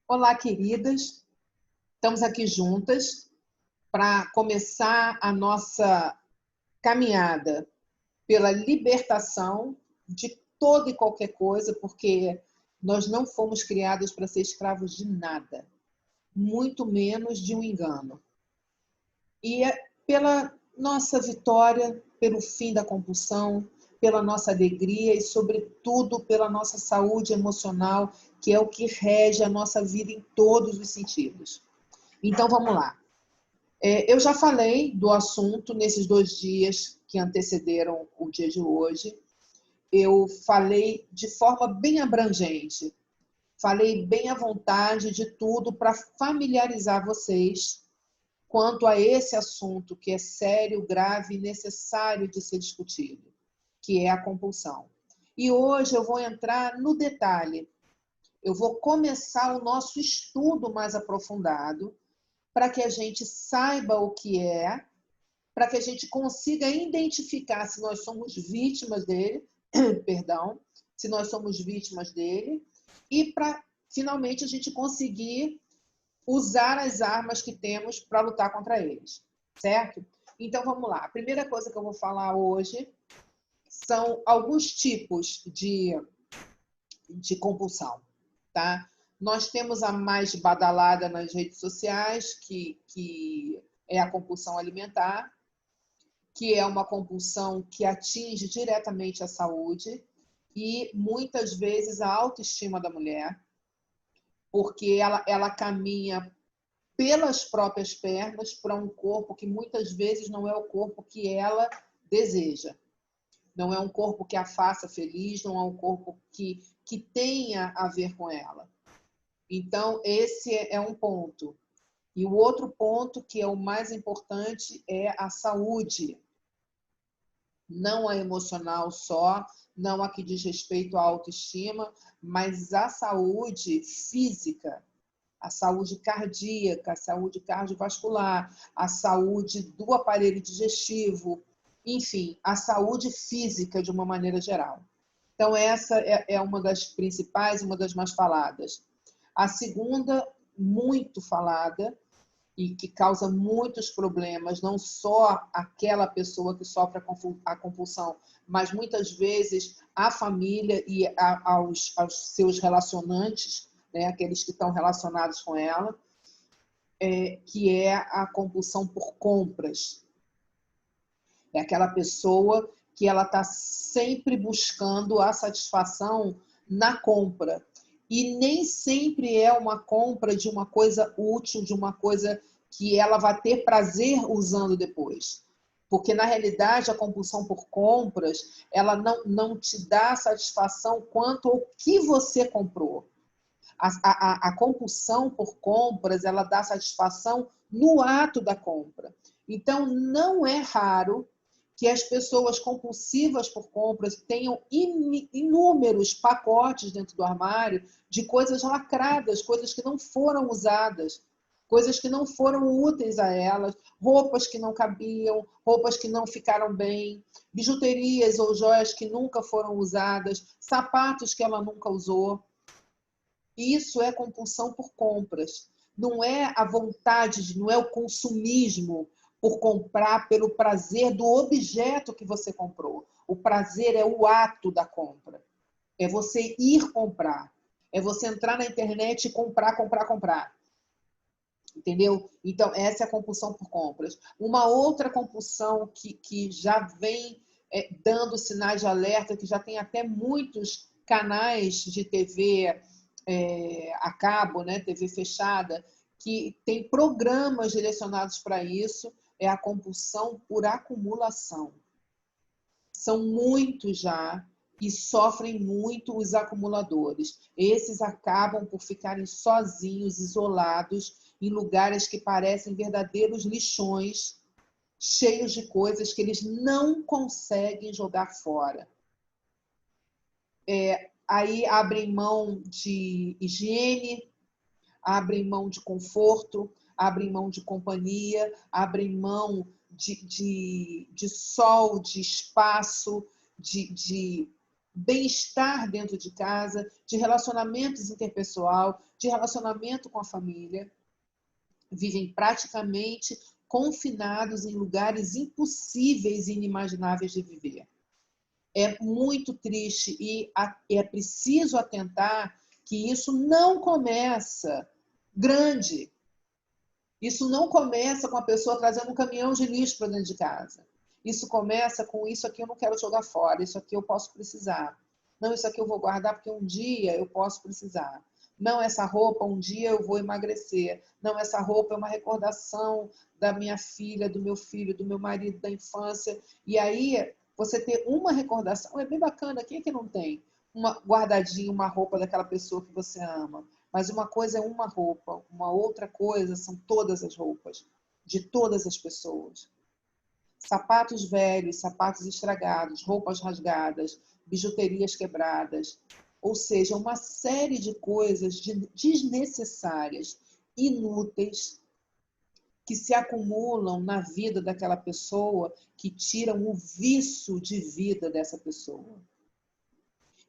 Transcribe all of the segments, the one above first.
Olá, queridas. Estamos aqui juntas para começar a nossa caminhada pela libertação de toda e qualquer coisa, porque nós não fomos criadas para ser escravos de nada, muito menos de um engano. E é pela nossa vitória, pelo fim da compulsão, pela nossa alegria e, sobretudo, pela nossa saúde emocional, que é o que rege a nossa vida em todos os sentidos. Então, vamos lá. Eu já falei do assunto nesses 2 dias que antecederam o dia de hoje. Eu falei de forma bem abrangente, falei bem à vontade de tudo para familiarizar vocês quanto a esse assunto que é sério, grave e necessário de ser discutido, que é a compulsão. E hoje eu vou entrar no detalhe. Eu vou começar o nosso estudo mais aprofundado para que a gente saiba o que é, para que a gente consiga identificar se nós somos vítimas dele, perdão, se nós somos vítimas dele, e para finalmente a gente conseguir usar as armas que temos para lutar contra eles, certo? Então vamos lá. A primeira coisa que eu vou falar hoje são alguns tipos de compulsão, tá? Nós temos a mais badalada nas redes sociais, que é a compulsão alimentar, que é uma compulsão que atinge diretamente a saúde e muitas vezes a autoestima da mulher, porque ela caminha pelas próprias pernas para um corpo que muitas vezes não é o corpo que ela deseja. Não é um corpo que a faça feliz, não é um corpo que tenha a ver com ela. Então, esse é um ponto. E o outro ponto, que é o mais importante, é a saúde. Não a emocional só, não a que diz respeito à autoestima, mas a saúde física, a saúde cardíaca, a saúde cardiovascular, a saúde do aparelho digestivo, enfim, a saúde física de uma maneira geral. Então, essa é uma das principais, uma das mais faladas. A segunda, muito falada, e que causa muitos problemas, não só aquela pessoa que sofre a compulsão, mas muitas vezes a família e aos seus relacionantes, né, aqueles que estão relacionados com ela, que é a compulsão por compras. É aquela pessoa que ela está sempre buscando a satisfação na compra. E nem sempre é uma compra de uma coisa útil, de uma coisa que ela vai ter prazer usando depois. Porque, na realidade, a compulsão por compras, ela não te dá satisfação quanto ao que você comprou. A compulsão por compras, ela dá satisfação no ato da compra. Então, não é raro que as pessoas compulsivas por compras tenham inúmeros pacotes dentro do armário de coisas lacradas, coisas que não foram usadas, coisas que não foram úteis a elas, roupas que não cabiam, roupas que não ficaram bem, bijuterias ou joias que nunca foram usadas, sapatos que ela nunca usou. Isso é compulsão por compras. Não é a vontade, não é o consumismo por comprar pelo prazer do objeto que você comprou. O prazer é o ato da compra. É você ir comprar. É você entrar na internet e comprar, comprar, comprar. Entendeu? Então, essa é a compulsão por compras. Uma outra compulsão que já vem dando sinais de alerta, que já tem até muitos canais de TV a cabo, né, TV fechada, que tem programas direcionados para isso, é a compulsão por acumulação. São muitos já e sofrem muito os acumuladores. Esses acabam por ficarem sozinhos, isolados, em lugares que parecem verdadeiros lixões, cheios de coisas que eles não conseguem jogar fora. Aí abrem mão de higiene, abrem mão de conforto, abrem mão de companhia, abrem mão de sol, de espaço, de bem-estar dentro de casa, de relacionamentos interpessoal, de relacionamento com a família. Vivem praticamente confinados em lugares impossíveis e inimagináveis de viver. É muito triste e é preciso atentar que isso não começa grande. Isso não começa com a pessoa trazendo um caminhão de lixo para dentro de casa. Isso começa com isso aqui eu não quero jogar fora, isso aqui eu posso precisar. Não, isso aqui eu vou guardar porque um dia eu posso precisar. Não, essa roupa um dia eu vou emagrecer. Não, essa roupa é uma recordação da minha filha, do meu filho, do meu marido, da infância. E aí, você ter uma recordação é bem bacana. Quem é que não tem? Uma guardadinha, uma roupa daquela pessoa que você ama. Mas uma coisa é uma roupa, uma outra coisa são todas as roupas, de todas as pessoas. Sapatos velhos, sapatos estragados, roupas rasgadas, bijuterias quebradas. Ou seja, uma série de coisas desnecessárias, inúteis, que se acumulam na vida daquela pessoa, que tiram o vício de vida dessa pessoa,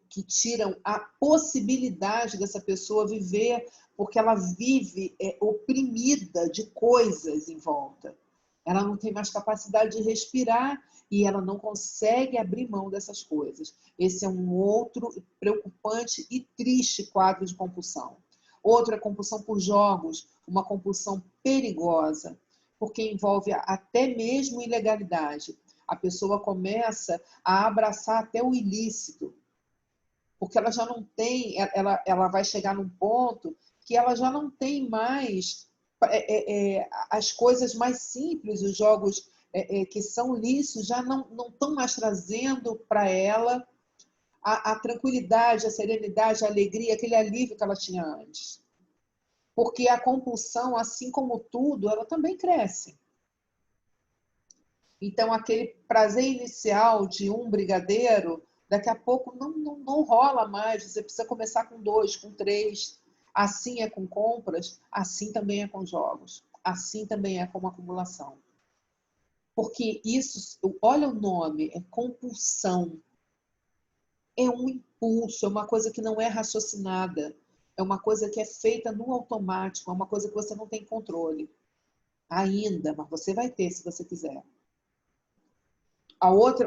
que tiram a possibilidade dessa pessoa viver, porque ela vive oprimida de coisas em volta. Ela não tem mais capacidade de respirar e ela não consegue abrir mão dessas coisas. Esse é um outro preocupante e triste quadro de compulsão. Outro é compulsão por jogos, uma compulsão perigosa, porque envolve até mesmo ilegalidade. A pessoa começa a abraçar até o ilícito, porque ela já não tem, ela vai chegar num ponto que ela já não tem mais as coisas mais simples, os jogos que são lícitos já não estão mais trazendo para ela a tranquilidade, a serenidade, a alegria, aquele alívio que ela tinha antes. Porque a compulsão, assim como tudo, ela também cresce. Então, aquele prazer inicial de um brigadeiro, daqui a pouco não rola mais. Você precisa começar com 2, com 3. Assim é com compras, assim também é com jogos. Assim também é com acumulação. Porque isso, olha o nome, é compulsão. É um impulso, é uma coisa que não é raciocinada. É uma coisa que é feita no automático, é uma coisa que você não tem controle. Ainda, mas você vai ter se você quiser.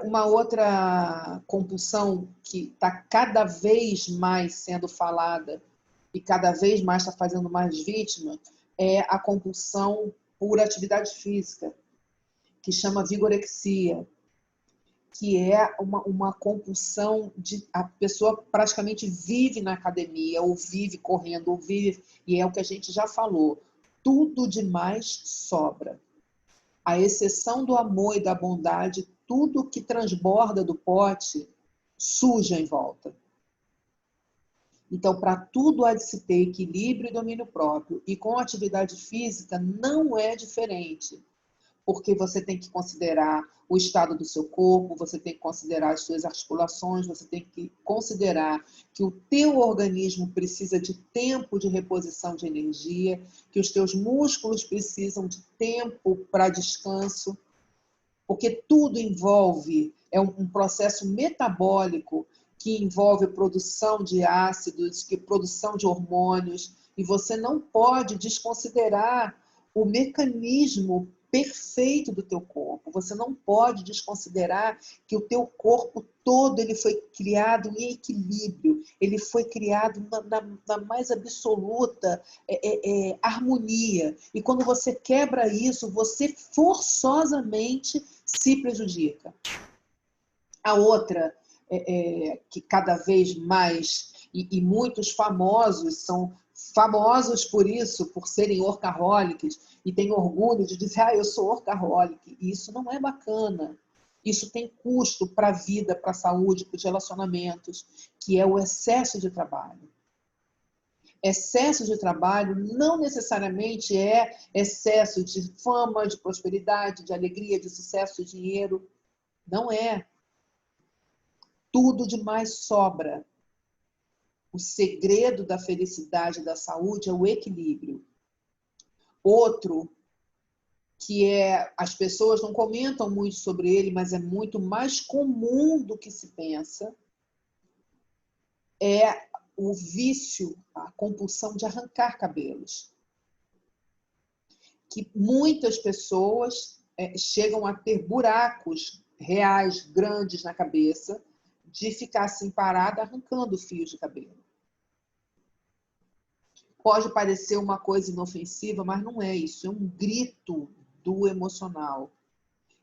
Uma outra compulsão que está cada vez mais sendo falada e cada vez mais está fazendo mais vítima é a compulsão por atividade física, que chama vigorexia, que é uma compulsão de a pessoa praticamente vive na academia, ou vive correndo, ou vive, e é o que a gente já falou, tudo demais sobra. À exceção do amor e da bondade, tudo que transborda do pote suja em volta. Então, para tudo há de se ter equilíbrio e domínio próprio. E com a atividade física não é diferente. Porque você tem que considerar o estado do seu corpo, você tem que considerar as suas articulações, você tem que considerar que o teu organismo precisa de tempo de reposição de energia, que os teus músculos precisam de tempo para descanso, porque tudo envolve, é um processo metabólico que envolve produção de ácidos, que produção de hormônios, e você não pode desconsiderar o mecanismo perfeito do teu corpo. Você não pode desconsiderar que o teu corpo todo ele foi criado em equilíbrio, ele foi criado na mais absoluta harmonia. E quando você quebra isso, você forçosamente se prejudica. A outra, que cada vez mais, e muitos famosos são famosos por isso, por serem workaholics, e têm orgulho de dizer, eu sou workaholic. E isso não é bacana. Isso tem custo para a vida, para a saúde, para os relacionamentos, que é o excesso de trabalho. Excesso de trabalho não necessariamente é excesso de fama, de prosperidade, de alegria, de sucesso, de dinheiro. Não é. Tudo demais sobra. O segredo da felicidade e da saúde é o equilíbrio. Outro, que as pessoas não comentam muito sobre ele, mas é muito mais comum do que se pensa, é o vício, a compulsão de arrancar cabelos. Que muitas pessoas chegam a ter buracos reais, grandes na cabeça, de ficar assim parada arrancando fios de cabelo. Pode parecer uma coisa inofensiva, mas não é isso. É um grito do emocional.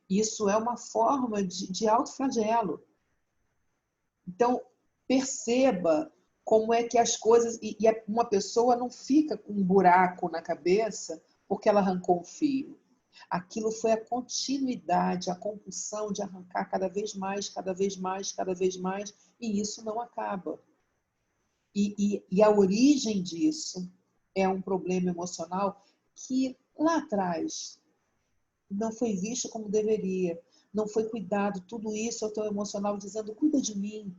Isso é uma forma de autoflagelo. Então, perceba como é que as coisas... E uma pessoa não fica com um buraco na cabeça porque ela arrancou um fio. Aquilo foi a continuidade, a compulsão de arrancar cada vez mais, cada vez mais, cada vez mais, e isso não acaba. E a origem disso é um problema emocional que lá atrás não foi visto como deveria, não foi cuidado. Tudo isso é o teu emocional dizendo, cuida de mim.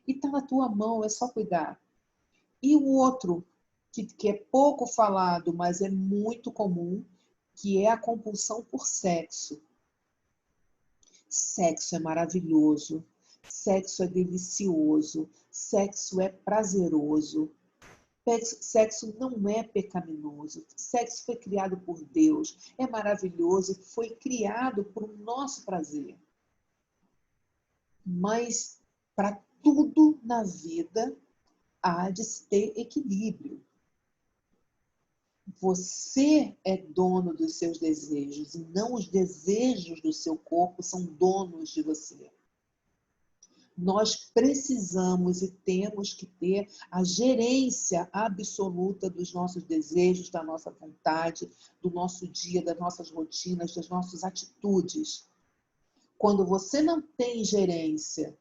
E está na tua mão, é só cuidar. E o outro, que é pouco falado, mas é muito comum, que é a compulsão por sexo. Sexo é maravilhoso, sexo é delicioso, sexo é prazeroso, sexo não é pecaminoso, sexo foi criado por Deus, é maravilhoso, foi criado por nosso prazer. Mas para tudo na vida há de ter equilíbrio. Você é dono dos seus desejos e não os desejos do seu corpo são donos de você. Nós precisamos e temos que ter a gerência absoluta dos nossos desejos, da nossa vontade, do nosso dia, das nossas rotinas, das nossas atitudes. Quando você não tem gerência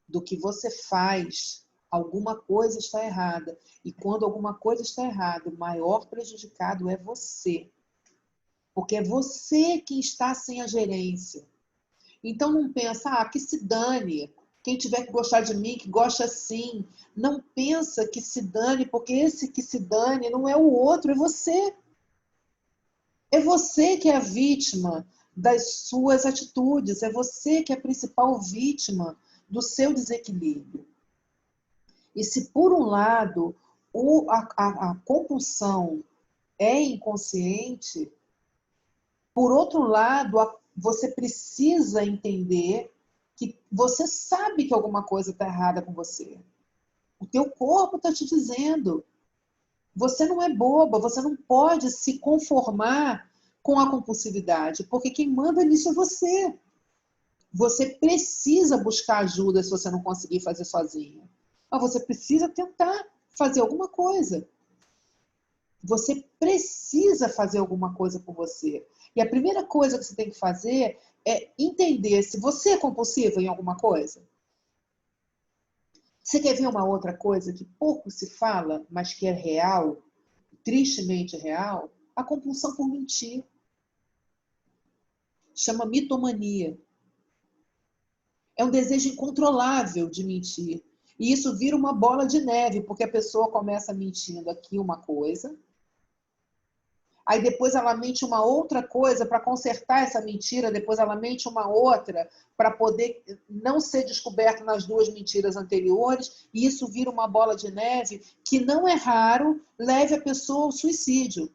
do que você faz, alguma coisa está errada. E quando alguma coisa está errada, o maior prejudicado é você. Porque é você que está sem a gerência. Então não pensa, que se dane. Quem tiver que gostar de mim, que goste assim. Não pensa que se dane, porque esse que se dane não é o outro, é você. É você que é a vítima das suas atitudes. É você que é a principal vítima do seu desequilíbrio. E se, por um lado, a compulsão é inconsciente, por outro lado, você precisa entender que você sabe que alguma coisa está errada com você. O teu corpo está te dizendo. Você não é boba, você não pode se conformar com a compulsividade, porque quem manda nisso é você. Você precisa buscar ajuda se você não conseguir fazer sozinha. Mas você precisa tentar fazer alguma coisa. Você precisa fazer alguma coisa por você. E a primeira coisa que você tem que fazer é entender se você é compulsiva em alguma coisa. Você quer ver uma outra coisa que pouco se fala, mas que é real, tristemente real? A compulsão por mentir. Chama mitomania. É um desejo incontrolável de mentir. E isso vira uma bola de neve, porque a pessoa começa mentindo aqui uma coisa, aí depois ela mente uma outra coisa para consertar essa mentira, depois ela mente uma outra para poder não ser descoberto nas duas mentiras anteriores, e isso vira uma bola de neve que não é raro leve a pessoa ao suicídio.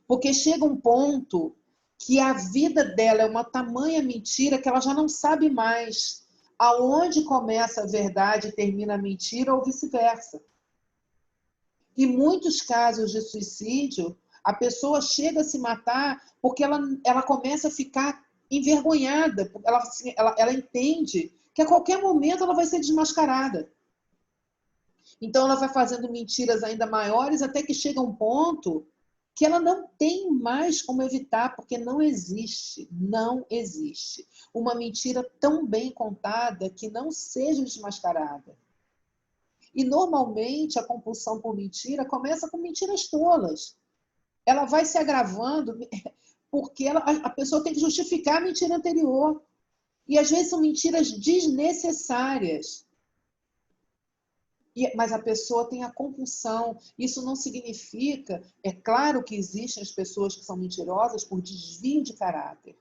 Porque chega um ponto que a vida dela é uma tamanha mentira que ela já não sabe mais aonde começa a verdade e termina a mentira ou vice-versa. Em muitos casos de suicídio, a pessoa chega a se matar porque ela começa a ficar envergonhada, ela entende que a qualquer momento ela vai ser desmascarada. Então ela vai fazendo mentiras ainda maiores até que chega um ponto que ela não tem mais como evitar, porque não existe uma mentira tão bem contada que não seja desmascarada. E normalmente a compulsão por mentira começa com mentiras tolas. Ela vai se agravando porque a pessoa tem que justificar a mentira anterior. E às vezes são mentiras desnecessárias. Mas a pessoa tem a compulsão. Isso não significa... É claro que existem as pessoas que são mentirosas por desvio de caráter.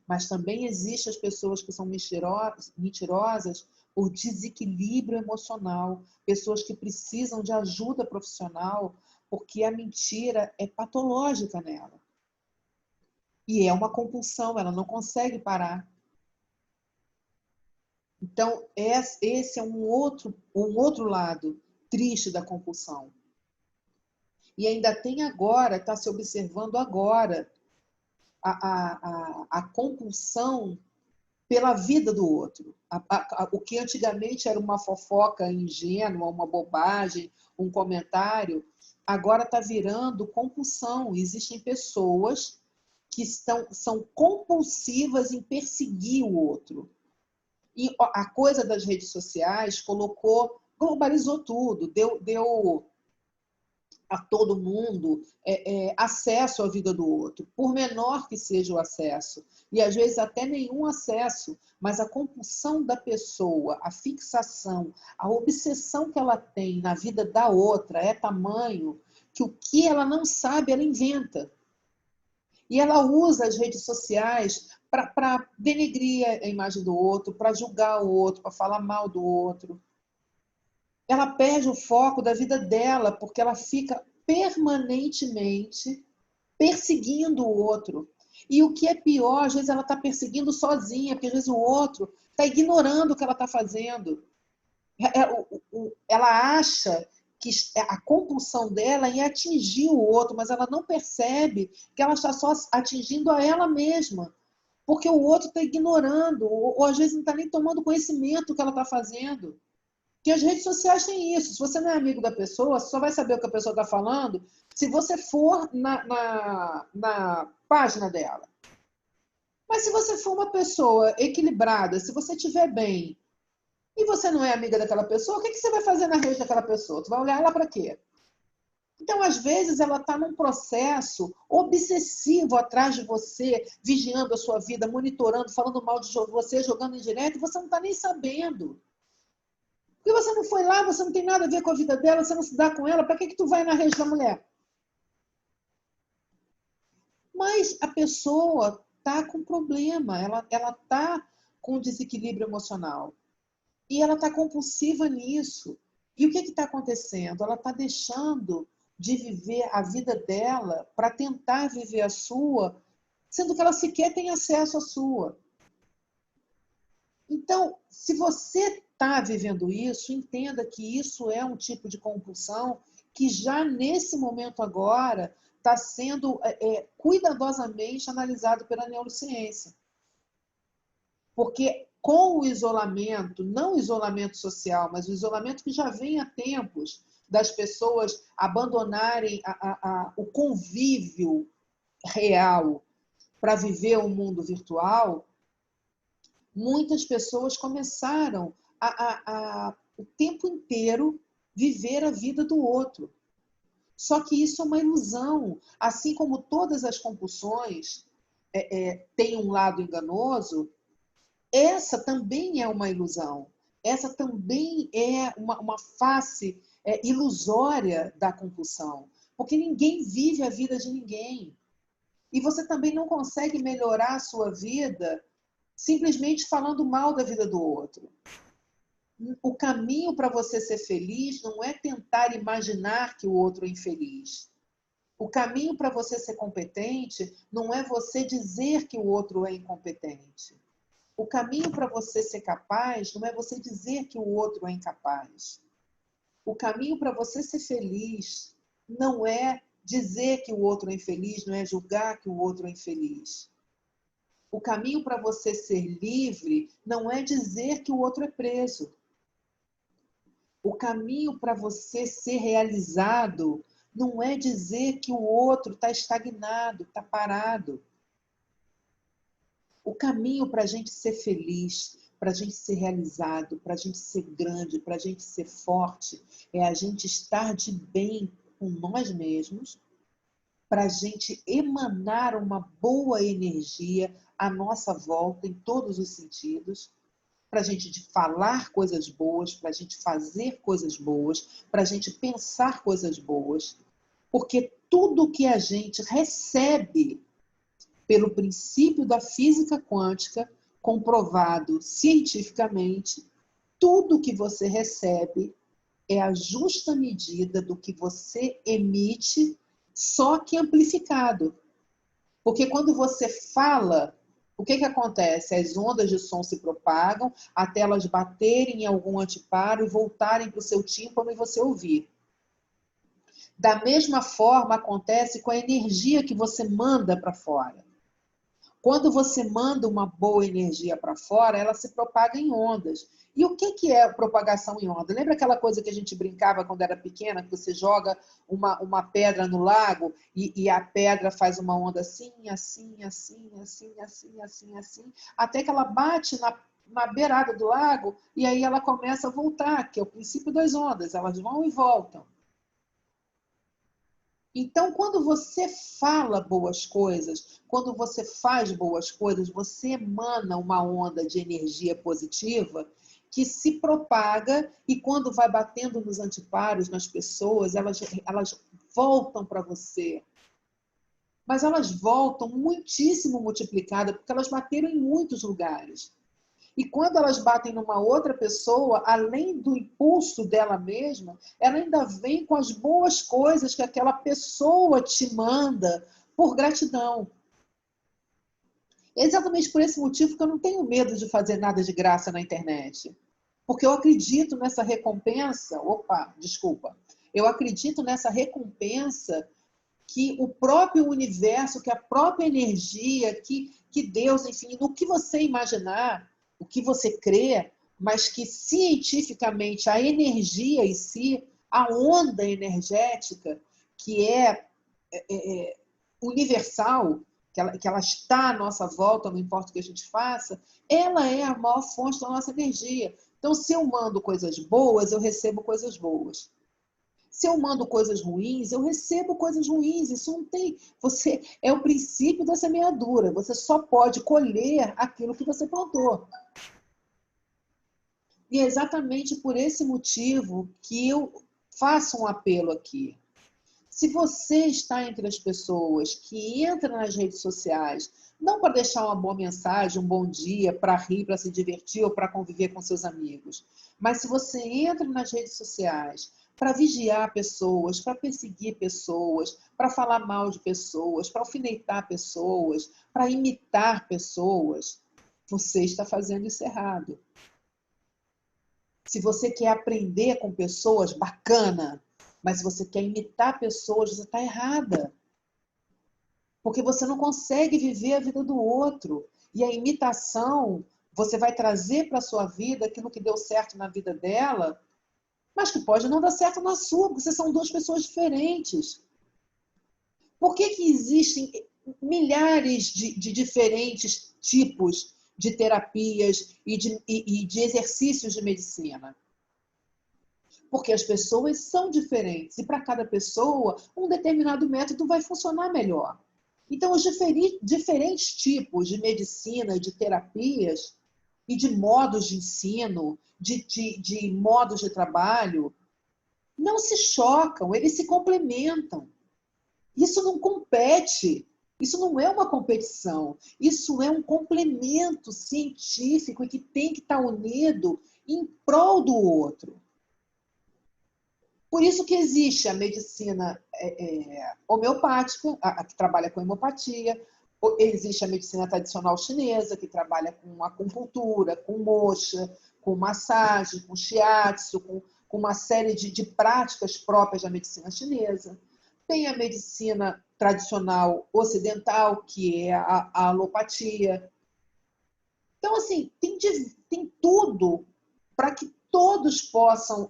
Mas também existem as pessoas que são mentirosas o desequilíbrio emocional, pessoas que precisam de ajuda profissional, porque a mentira é patológica nela. E é uma compulsão, ela não consegue parar. Então, esse é um outro lado triste da compulsão. E ainda tem agora, está se observando agora, a compulsão pela vida do outro. O que antigamente era uma fofoca ingênua, uma bobagem, um comentário, agora está virando compulsão. Existem pessoas que são compulsivas em perseguir o outro. E a coisa das redes sociais globalizou tudo, deu a todo mundo acesso à vida do outro, por menor que seja o acesso, e às vezes até nenhum acesso, mas a compulsão da pessoa, a fixação, a obsessão que ela tem na vida da outra é tamanho que o que ela não sabe, ela inventa. E ela usa as redes sociais para denegrir a imagem do outro, para julgar o outro, para falar mal do outro. Ela perde o foco da vida dela, porque ela fica permanentemente perseguindo o outro. E o que é pior, às vezes ela está perseguindo sozinha, porque às vezes o outro está ignorando o que ela está fazendo. Ela acha que a compulsão dela é atingir o outro, mas ela não percebe que ela está só atingindo a ela mesma, porque o outro está ignorando, ou às vezes não está nem tomando conhecimento do que ela está fazendo. Porque as redes sociais têm isso. Se você não é amigo da pessoa, você só vai saber o que a pessoa está falando se você for na página dela. Mas se você for uma pessoa equilibrada, se você estiver bem, e você não é amiga daquela pessoa, o que você vai fazer na rede daquela pessoa? Tu vai olhar ela para quê? Então, às vezes, ela está num processo obsessivo atrás de você, vigiando a sua vida, monitorando, falando mal de você, jogando indireta, e você não está nem sabendo. Porque você não foi lá, você não tem nada a ver com a vida dela, você não se dá com ela, para que tu vai na rede da mulher? Mas a pessoa está com problema, ela está com desequilíbrio emocional. E ela está compulsiva nisso. E o que está acontecendo? Ela está deixando de viver a vida dela para tentar viver a sua, sendo que ela sequer tem acesso à sua. Então, se você está vivendo isso, entenda que isso é um tipo de compulsão que já nesse momento agora está sendo cuidadosamente analisado pela neurociência. Porque com o isolamento, não o isolamento social, mas o isolamento que já vem há tempos, das pessoas abandonarem o convívio real para viver o mundo virtual, muitas pessoas começaram o tempo inteiro viver a vida do outro. Só que isso é uma ilusão. Assim como todas as compulsões têm um lado enganoso, essa também é uma ilusão. Essa também é uma face ilusória da compulsão. Porque ninguém vive a vida de ninguém. E você também não consegue melhorar a sua vida simplesmente falando mal da vida do outro. O caminho para você ser feliz não é tentar imaginar que o outro é infeliz. O caminho para você ser competente não é você dizer que o outro é incompetente. O caminho para você ser capaz não é você dizer que o outro é incapaz. O caminho para você ser feliz não é dizer que o outro é infeliz, não é julgar que o outro é infeliz. O caminho para você ser livre não é dizer que o outro é preso. O caminho para você ser realizado não é dizer que o outro está estagnado, está parado. O caminho para a gente ser feliz, para a gente ser realizado, para a gente ser grande, para a gente ser forte, é a gente estar de bem com nós mesmos, para a gente emanar uma boa energia à nossa volta, em todos os sentidos, para a gente falar coisas boas, para a gente fazer coisas boas, para a gente pensar coisas boas, porque tudo que a gente recebe pelo princípio da física quântica, comprovado cientificamente, tudo que você recebe é a justa medida do que você emite, só que amplificado. Porque quando você fala, o que acontece? As ondas de som se propagam até elas baterem em algum anteparo e voltarem para o seu tímpano e você ouvir. Da mesma forma acontece com a energia que você manda para fora. Quando você manda uma boa energia para fora, ela se propaga em ondas. E o que é propagação em onda? Lembra aquela coisa que a gente brincava quando era pequena, que você joga uma pedra no lago e a pedra faz uma onda assim, assim, assim, assim, assim, assim, assim, até que ela bate na beirada do lago e aí ela começa a voltar, que é o princípio das ondas, elas vão e voltam. Então, quando você fala boas coisas, quando você faz boas coisas, você emana uma onda de energia positiva que se propaga e quando vai batendo nos anteparos, nas pessoas, elas voltam para você. Mas elas voltam muitíssimo multiplicadas, porque elas bateram em muitos lugares. E quando elas batem numa outra pessoa, além do impulso dela mesma, ela ainda vem com as boas coisas que aquela pessoa te manda por gratidão. É exatamente por esse motivo que eu não tenho medo de fazer nada de graça na internet. Porque eu acredito nessa recompensa. Opa, desculpa. Eu acredito nessa recompensa que o próprio universo, que a própria energia, que Deus, enfim, no que você imaginar, o que você crê, mas que cientificamente a energia em si, a onda energética, que é universal, que ela está à nossa volta, não importa o que a gente faça, ela é a maior fonte da nossa energia. Então, se eu mando coisas boas, eu recebo coisas boas. Se eu mando coisas ruins, eu recebo coisas ruins. Isso não tem. Você é o princípio da semeadura. Você só pode colher aquilo que você plantou. E é exatamente por esse motivo que eu faço um apelo aqui. Se você está entre as pessoas que entram nas redes sociais, não para deixar uma boa mensagem, um bom dia, para rir, para se divertir ou para conviver com seus amigos, mas se você entra nas redes sociais para vigiar pessoas, para perseguir pessoas, para falar mal de pessoas, para alfinetar pessoas, para imitar pessoas, você está fazendo isso errado. Se você quer aprender com pessoas, bacana. Mas se você quer imitar pessoas, você está errada. Porque você não consegue viver a vida do outro. E a imitação, você vai trazer para a sua vida aquilo que deu certo na vida dela, mas que pode não dar certo na sua, porque vocês são duas pessoas diferentes. Por que existem milhares de diferentes tipos de terapias e de exercícios de medicina? Porque as pessoas são diferentes e para cada pessoa um determinado método vai funcionar melhor. Então, os diferentes tipos de medicina, de terapias e de modos de ensino, de modos de trabalho, não se chocam, eles se complementam. Isso não compete, isso não é uma competição, isso é um complemento científico e que tem que estar unido em prol do outro. Por isso que existe a medicina homeopática, a que trabalha com hemopatia, existe a medicina tradicional chinesa, que trabalha com acupuntura, com moxa, com massagem, com shiatsu, com uma série de práticas próprias da medicina chinesa. Tem a medicina tradicional ocidental, que é a alopatia. Então, assim, tem tudo para que todos possam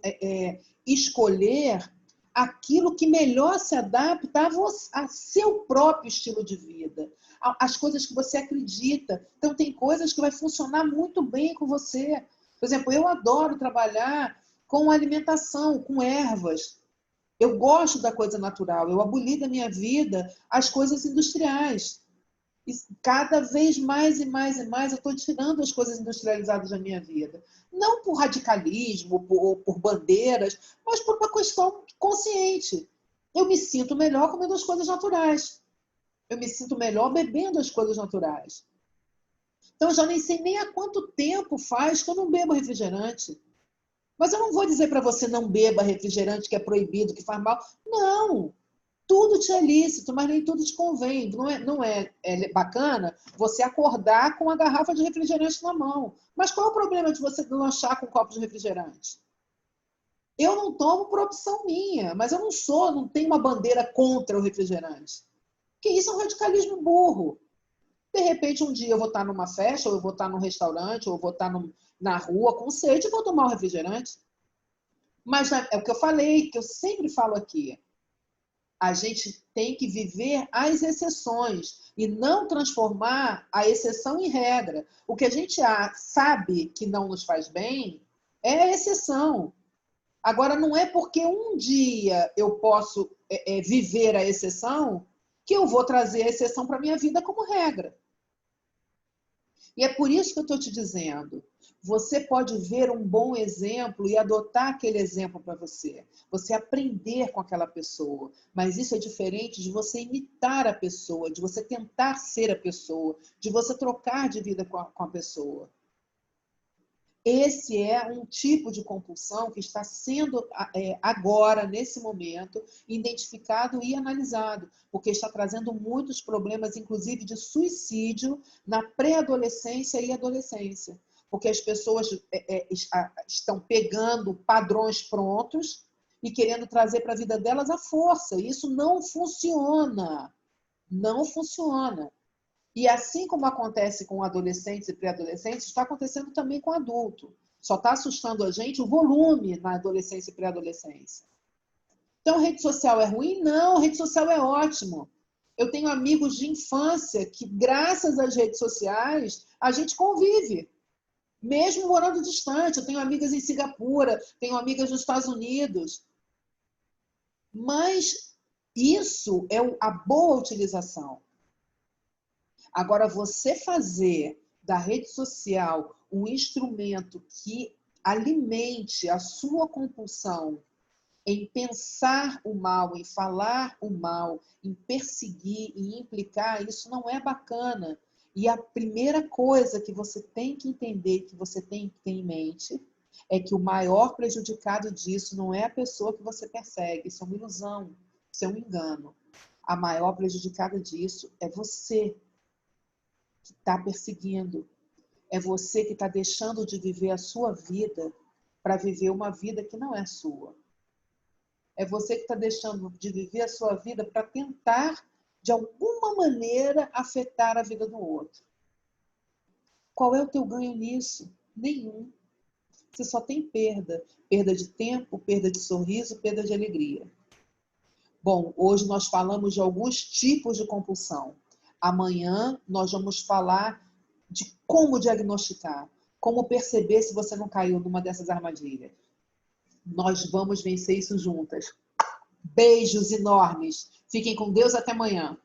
escolher aquilo que melhor se adapta a seu próprio estilo de vida, as coisas que você acredita. Então, tem coisas que vai funcionar muito bem com você. Por exemplo, eu adoro trabalhar com alimentação, com ervas. Eu gosto da coisa natural. Eu aboli da minha vida as coisas industriais. E cada vez mais e mais e mais eu estou tirando as coisas industrializadas da minha vida. Não por radicalismo ou por bandeiras, mas por uma questão consciente. Eu me sinto melhor comendo as coisas naturais. Eu me sinto melhor bebendo as coisas naturais. Então, eu já nem sei nem há quanto tempo faz que eu não bebo refrigerante. Mas eu não vou dizer para você não beba refrigerante que é proibido, que faz mal. Não! Tudo te é lícito, mas nem tudo te convém. Não é bacana você acordar com a garrafa de refrigerante na mão. Mas qual é o problema de você lanchar com um copo de refrigerante? Eu não tomo por opção minha, mas eu não tenho uma bandeira contra o refrigerante. Porque isso é um radicalismo burro. De repente, um dia eu vou estar numa festa, ou eu vou estar num restaurante, ou eu vou estar na rua com sede e vou tomar um refrigerante. Mas é o que eu falei, que eu sempre falo aqui. A gente tem que viver as exceções e não transformar a exceção em regra. O que a gente sabe que não nos faz bem é a exceção. Agora, não é porque um dia eu posso viver a exceção que eu vou trazer a exceção para a minha vida como regra. E é por isso que eu estou te dizendo, você pode ver um bom exemplo e adotar aquele exemplo para você. Você aprender com aquela pessoa. Mas isso é diferente de você imitar a pessoa, de você tentar ser a pessoa, de você trocar de vida com a pessoa. Esse é um tipo de compulsão que está sendo agora, nesse momento, identificado e analisado, porque está trazendo muitos problemas, inclusive de suicídio, na pré-adolescência e adolescência. Porque as pessoas estão pegando padrões prontos e querendo trazer para a vida delas a força. E isso não funciona. Não funciona. E assim como acontece com adolescentes e pré-adolescentes, está acontecendo também com adulto. Só está assustando a gente o volume na adolescência e pré-adolescência. Então, rede social é ruim? Não, rede social é ótimo. Eu tenho amigos de infância que, graças às redes sociais, a gente convive. Mesmo morando distante. Eu tenho amigas em Singapura, tenho amigas nos Estados Unidos. Mas isso é a boa utilização. Agora, você fazer da rede social um instrumento que alimente a sua compulsão em pensar o mal, em falar o mal, em perseguir, em implicar, isso não é bacana. E a primeira coisa que você tem que entender, que você tem que ter em mente, é que o maior prejudicado disso não é a pessoa que você persegue, isso é uma ilusão, isso é um engano. A maior prejudicada disso é você, que está perseguindo. É você que está deixando de viver a sua vida para viver uma vida que não é sua. É você que está deixando de viver a sua vida para tentar, de alguma maneira, afetar a vida do outro. Qual é o teu ganho nisso? Nenhum. Você só tem perda. Perda de tempo, perda de sorriso, perda de alegria. Bom, hoje nós falamos de alguns tipos de compulsão. Amanhã nós vamos falar de como diagnosticar, como perceber se você não caiu numa dessas armadilhas. Nós vamos vencer isso juntas. Beijos enormes. Fiquem com Deus até amanhã.